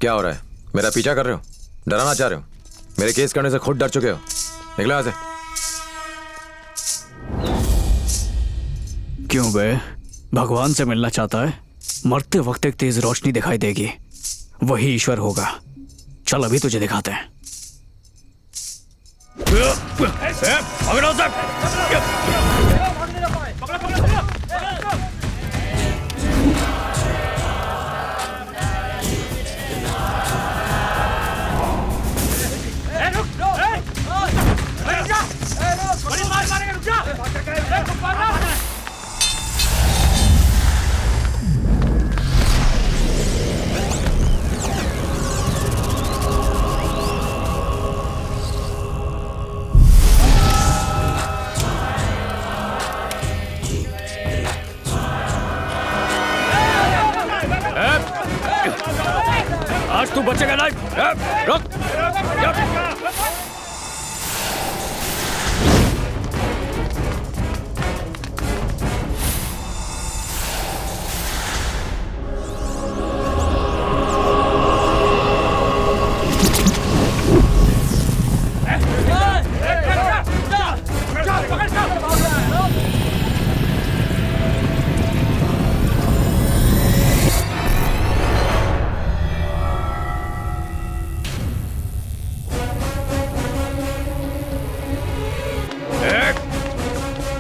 क्या हो रहा है? मेरा पीछा कर रहे हो? डराना चाह रहे हो? मेरे केस करने से खुद डर चुके हो। निकलो यहाँ से। क्यों बे, भगवान से मिलना चाहता है? मरते वक्त एक तेज रोशनी दिखाई देगी, वही ईश्वर होगा। चल अभी तुझे दिखाते हैं। आज तू बचेगा नहीं। रुक।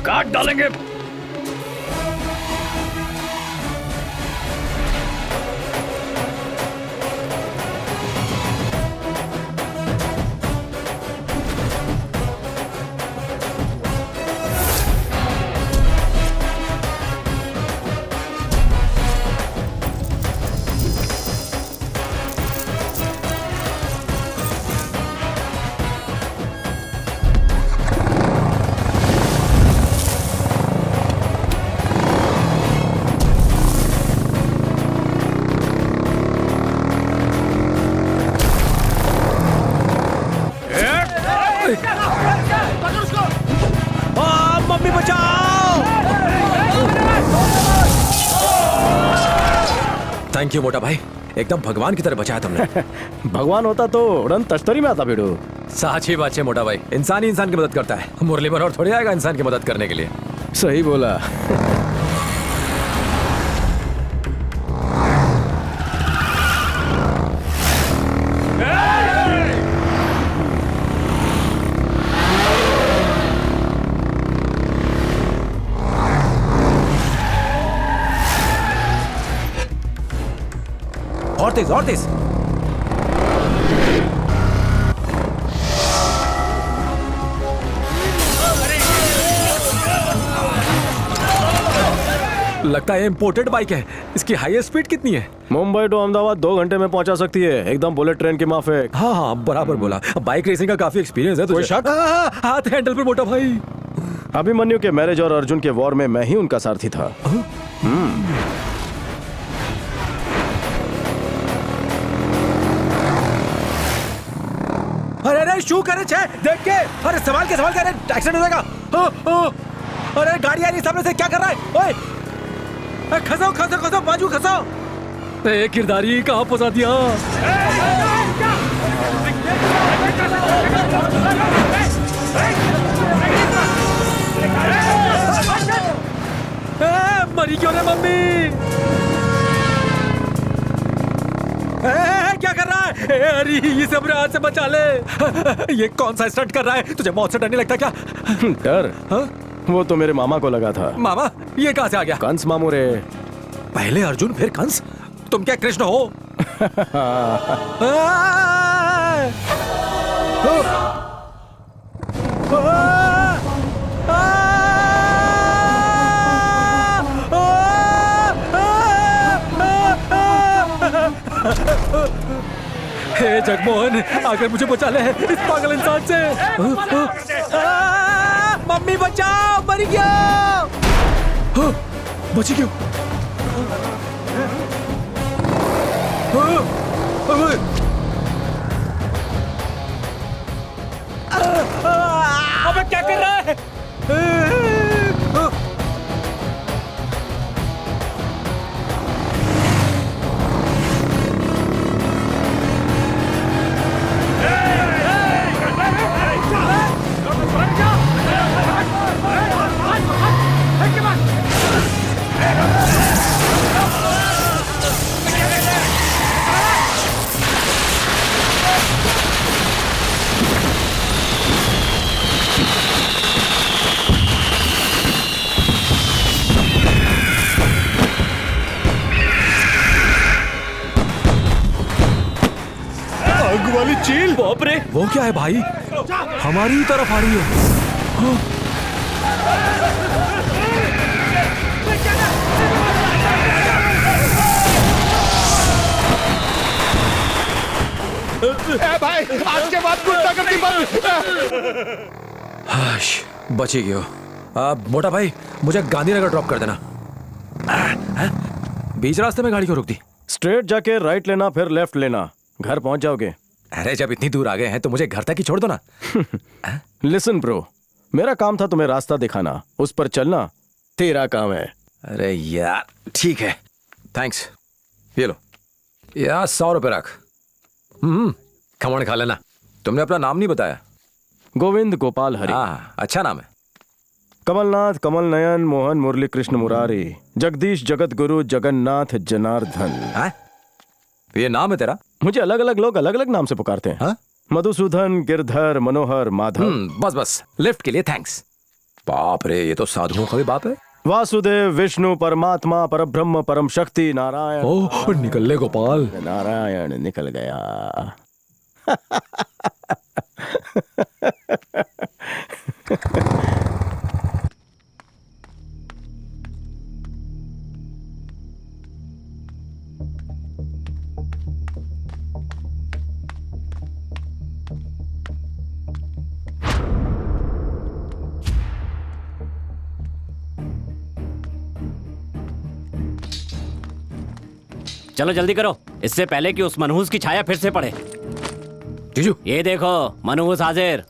काट डालेंगे। मम्मी बचाओ। थैंक यू मोटा भाई, एकदम भगवान की तरह बचाया तुमने। भगवान होता तो उड़न तश्तरी में आता बेडू। साची बात है मोटा भाई, इंसान ही इंसान की मदद करता है। मुरली मनोहर थोड़ी आएगा इंसान की मदद करने के लिए। सही बोला। और तेज, और तेज। लगता है इम्पोर्टेड बाइक है। इसकी हाईएस्ट स्पीड कितनी है? मुंबई टू अहमदाबाद 2 घंटे में पहुंचा सकती है, एकदम बुलेट ट्रेन की माफिक। हाँ हाँ बराबर बोला। बाइक रेसिंग का काफी एक्सपीरियंस है तुझे। कोई शक? हाथ हैंडल पे मोटा भाई। अभिमन्यु के मैरिज और अर्जुन के वॉर में मैं ही उनका सारथी था। अरे अरे शू करे छे, देख के। अरे सवाल के सवाल, अरे एक्सीडेंट हो जाएगा। अरे गाड़ी आ रही है सामने से, क्या कर रहा है? ओए खसाओ खसाओ खसाओ, बाजू खसाओ। किरदारी कहाँ फंसा दिया? मरी क्यों रे मम्मी? क्या कर रहा है? अरे ये सब हाथ से बचा ले। ये कौन सा स्टंट कर रहा है? तुझे मौत से डर नहीं लगता क्या? डर? हाँ? वो तो मेरे मामा को लगा था। मामा? ये कहाँ से आ गया? कंस मामू रे। पहले अर्जुन फिर कंस? तुम क्या कृष्ण हो? हे जगमोहन, आकर मुझे बचा ले इस पागल इंसान से। मम्मी बचाओ, मर गया। बची क्यों? अबे क्या कर रहा है? बाप रे, वो क्या है भाई? हमारी ही तरफ आ रही है। हाँ। भाई आज के बाद गुंडागर्दी बंद। बच ही गयो। मोटा भाई, मुझे गांधीनगर ड्रॉप कर देना। बीच रास्ते में गाड़ी क्यों रोक दी? स्ट्रेट जाके राइट लेना, फिर लेफ्ट लेना, घर पहुंच जाओगे। अरे जब इतनी दूर आ गए हैं तो मुझे घर तक ही छोड़ दो ना। लिसन ब्रो, मेरा काम था तुम्हें रास्ता दिखाना, उस पर चलना तेरा काम है। अरे यार ठीक है, थैंक्स। ये लो यार, 100 रुपए रख। खमण खा लेना। तुमने अपना नाम नहीं बताया। गोविंद गोपाल हरि। हाँ, अच्छा नाम है। कमलनाथ, कमल नयन, मोहन मुरली कृष्ण मुरारी, जगदीश जगत गुरु जगन्नाथ जनार्दन। हाँ? ये नाम है तेरा? मुझे अलग अलग लोग अलग अलग नाम से पुकारते हैं। हाँ? मधुसूदन, गिरधर, मनोहर, माधव। बस बस, लिफ्ट के लिए थैंक्स। बाप रे, ये तो साधुओं का भी बाप है। वासुदेव, विष्णु, परमात्मा, परब्रह्म, परम शक्ति, नारायण। ओह, निकल ले गोपाल। नारायण निकल गया। चलो जल्दी करो, इससे पहले कि उस मनहूस की छाया फिर से पड़े। जीजू, ये देखो मनहूस हाजिर।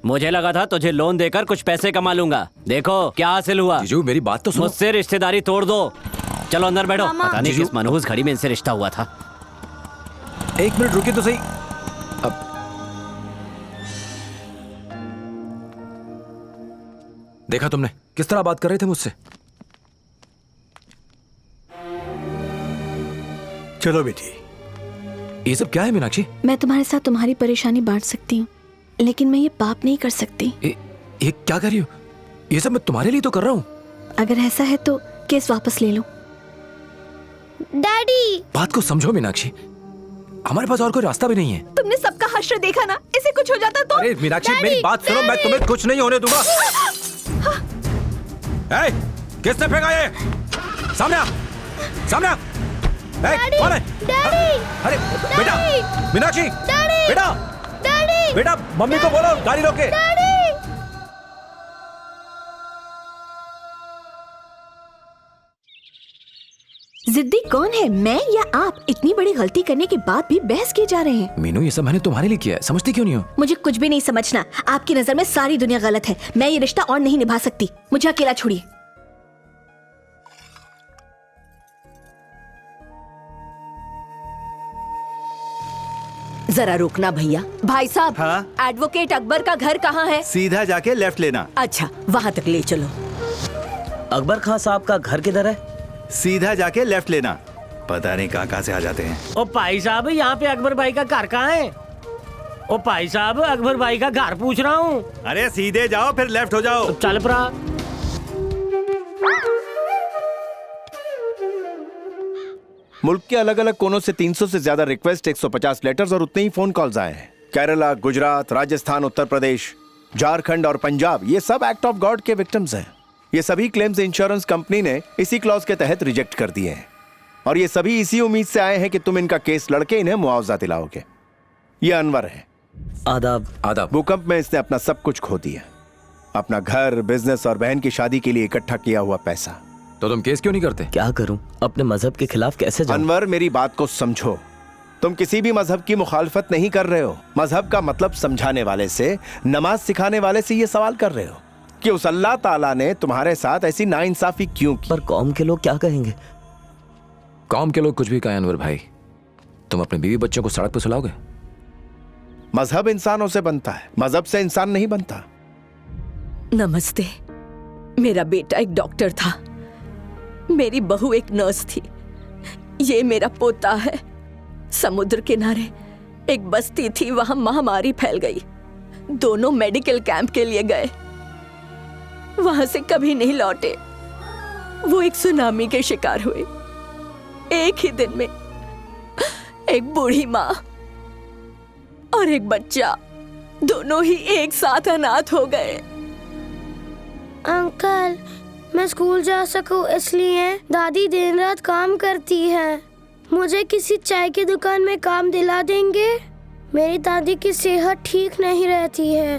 मुझे लगा था तुझे लोन देकर कुछ पैसे कमा लूंगा, देखो क्या हासिल हुआ। जीजू मेरी बात तो सुनो। मुझसे रिश्तेदारी तोड़ दो। चलो अंदर बैठो। पता नहीं जीजू। किस मनहूस घड़ी में इनसे रिश्ता हुआ था। 1 मिनट रुकिए तो सही। अब देखा तुमने किस तरह बात कर रहे थे मुझसे? चलो बेटी। ये सब क्या है मीनाक्षी? मैं तुम्हारे साथ तुम्हारी परेशानी बांट सकती हूँ, लेकिन मैं ये पाप नहीं कर सकती। ये क्या कर रही हो? ये सब मैं तुम्हारे लिए तो कर रहा हूँ। अगर ऐसा है तो केस वापस ले लो। डैडी, बात को समझो मीनाक्षी, हमारे पास और कोई रास्ता भी नहीं है। तुमने सबका हश्र देखा ना, इसे कुछ हो जाता तो। अरे मीनाक्षी मेरी बात सुनो, मैं तुम्हें कुछ नहीं होने दूंगा। ए, किसने फेंका ये? सामने आ, सामने आ। कौन है? अरे बेटा, मीनाक्षी, बेटा, बेटा मम्मी को बोलो गाड़ी रोके। जिद्दी कौन है, मैं या आप? इतनी बड़ी गलती करने के बाद भी बहस किए जा रहे हैं। मीनू, ये सब मैंने तुम्हारे लिए किया है, समझती क्यों नहीं हो? मुझे कुछ भी नहीं समझना। आपकी नजर में सारी दुनिया गलत है। मैं ये रिश्ता और नहीं निभा सकती। मुझे अकेला छोड़िए। जरा रुकना भैया। भाई साहब, हाँ? एडवोकेट अकबर का घर कहाँ है? सीधा जाके लेफ्ट लेना। अच्छा, वहाँ तक ले चलो। अकबर खान साहब का घर किधर है? सीधा जाके लेफ्ट लेना। पता नहीं कहाँ से आ जाते हैं। ओ भाई साहब, यहाँ पे अकबर भाई का घर कहाँ है? ओ भाई साहब, अकबर भाई का घर पूछ रहा हूँ। अरे सीधे जाओ फिर लेफ्ट हो जाओ। चल पड़ा। मुल्क के अलग अलग कोनों से 300 से ज्यादा रिक्वेस्ट, 150 लेटर्स और उतने ही फोन कॉल्स आए हैं। केरला, गुजरात, राजस्थान, उत्तर प्रदेश, झारखंड और पंजाब, ये सब एक्ट ऑफ गॉड के विक्टिम्स हैं। ये सभी क्लेम्स इंश्योरेंस कंपनी ने इसी क्लॉज के तहत रिजेक्ट कर दिए हैं और ये सभी इसी उम्मीद से आए हैं कि तुम इनका केस लड़के इन्हें मुआवजा दिलाओगे। ये अनवर है। आदाब। आदाब। भूकंप में इसने अपना सब कुछ खो दिया, अपना घर, बिजनेस और बहन की शादी के लिए इकट्ठा किया हुआ पैसा। तो तुम केस क्यों नहीं करते? क्या करूं, अपने मजहब के खिलाफ कैसे जाऊं? अनवर, मेरी बात को समझो। तुम किसी भी मजहब की मुखालफत नहीं कर रहे हो। मजहब का मतलब समझाने वाले से, नमाज सिखाने वाले से ये सवाल कर रहे हो कि उस अल्लाह ताला ने तुम्हारे साथ ऐसी नाइंसाफी क्यों की। पर कौम के लोग क्या कहेंगे? कौम के लोग कुछ भी कहें अनवर भाई, तुम अपने बीवी बच्चों को सड़क पर सुलाओगे? मजहब इंसानों से बनता है, मजहब से इंसान नहीं बनता। नमस्ते। मेरा बेटा एक डॉक्टर था, मेरी बहू एक नर्स थी, ये मेरा पोता है। समुद्र किनारे एक बस्ती थी, वहां महामारी फैल गई। दोनों मेडिकल कैंप के लिए गए, वहां से कभी नहीं लौटे। वो एक सुनामी के शिकार हुए। एक ही दिन में एक बूढ़ी माँ और एक बच्चा, दोनों ही एक साथ अनाथ हो गए। अंकल, मैं स्कूल जा सकूं इसलिए दादी दिन रात काम करती है। मुझे किसी चाय की दुकान में काम दिला देंगे? मेरी दादी की सेहत ठीक नहीं रहती है।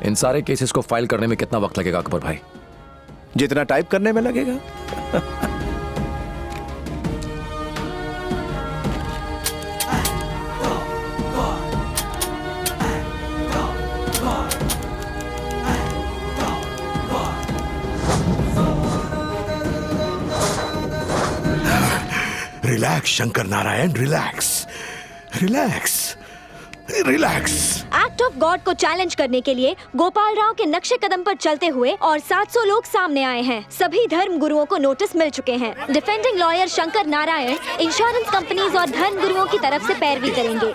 इन सारे केसेस को फाइल करने में कितना वक्त लगेगा अकबर भाई? जितना टाइप करने में लगेगा। Relax Shankar Narayan, relax relax relax. Act of God को चैलेंज करने के लिए गोपाल राव के नक्शे कदम पर चलते हुए और 700 लोग सामने आए हैं। सभी धर्म गुरुओं को नोटिस मिल चुके हैं। Defending lawyer Shankar Narayan insurance companies और धर्म गुरुओं की तरफ से पैरवी करेंगे।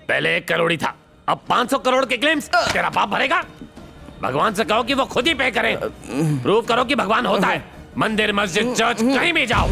पहले 1 करोड़ ही था, अब 500 करोड़ के क्लेम्स तेरा बाप भरेगा। भगवान से कहो कि वो खुद ही पे करें। प्रूव करो कि भगवान होता है। मंदिर, मस्जिद, चर्च कहीं भी जाओ।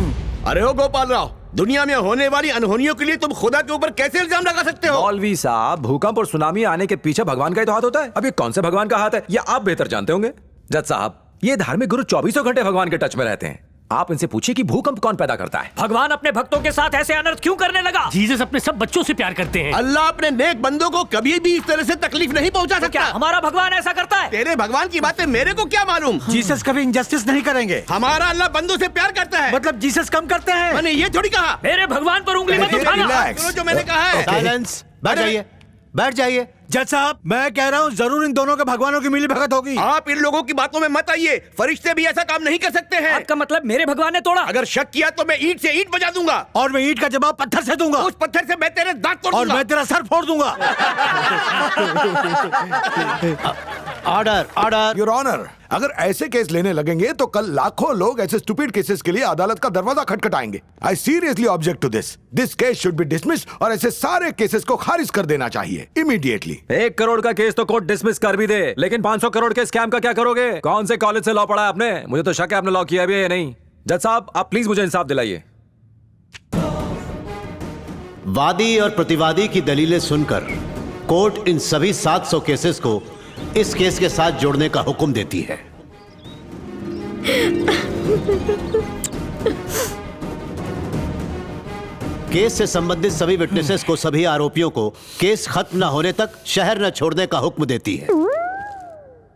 अरे हो गोपाल राव, दुनिया में होने वाली अनहोनियों के लिए तुम खुदा के ऊपर कैसे इल्जाम लगा सकते हो? मौलवी साहब, भूकंप और सुनामी आने के पीछे भगवान का ही तो हाथ होता है। अब ये कौन से भगवान का हाथ है, ये आप बेहतर जानते होंगे। जज साहब, ये धार्मिक गुरु 24 घंटे भगवान के टच में रहते हैं। आप इनसे पूछिए कि भूकंप कौन पैदा करता है। भगवान अपने भक्तों के साथ ऐसे अनर्थ क्यों करने लगा? जीसस अपने सब बच्चों से प्यार करते हैं। अल्लाह अपने नेक बंदों को कभी भी इस तरह से तकलीफ नहीं पहुंचा सकता। क्या हमारा भगवान ऐसा करता है? तेरे भगवान की बातें मेरे को क्या मालूम? जीसस कभी इंजस्टिस नहीं करेंगे। हमारा अल्लाह बंदों से प्यार करता है। मतलब जीसस कम करते हैं? मैंने ये थोड़ी कहा। मेरे भगवान पर उंगली मत उठाना। सुनो जो मैंने कहा है। साइलेंस, बैठ जाइए, बैठ जाइए। जज साहब, मैं कह रहा हूँ जरूर इन दोनों के भगवानों की मिली भगत होगी। आप इन लोगों की बातों में मत आइए। फरिश्ते भी ऐसा काम नहीं कर सकते हैं। आपका मतलब मेरे भगवान ने तोड़ा? अगर शक किया तो मैं ईंट से ईंट बजा दूंगा। और मैं ईंट का जवाब पत्थर से दूंगा। उस पत्थर से मैं तेरे दांत तोड़ और दूंगा। मैं तेरा सर फोड़ दूंगा। ऑर्डर ऑर्डर योर ऑनर, अगर ऐसे केस लेने लगेंगे तो कल लाखों लोग ऐसे स्टूपिड केसेस के लिए अदालत का दरवाजा खटखटाएंगे। I seriously object to this. This case should be dismissed और ऐसे सारे केसेस को खारिज कर देना चाहिए इमीडिएटली। 1 करोड़ का केस तो कोर्ट डिसमिस कर भी दे, लेकिन 500 करोड़ के स्कैम का क्या करोगे? कौन से कॉलेज से लॉ पढ़ा है आपने? मुझे तो शक है आपने लॉ किया भी है या नहीं। जज साहब, आप प्लीज मुझे इंसाफ दिलाइए। वादी और प्रतिवादी की दलीलें सुनकर कोर्ट इन सभी 700 केसेस को इस केस के साथ जोड़ने का हुक्म देती है। केस से संबंधित सभी विटनेसेस को, सभी आरोपियों को केस खत्म न होने तक शहर न छोड़ने का हुक्म देती है।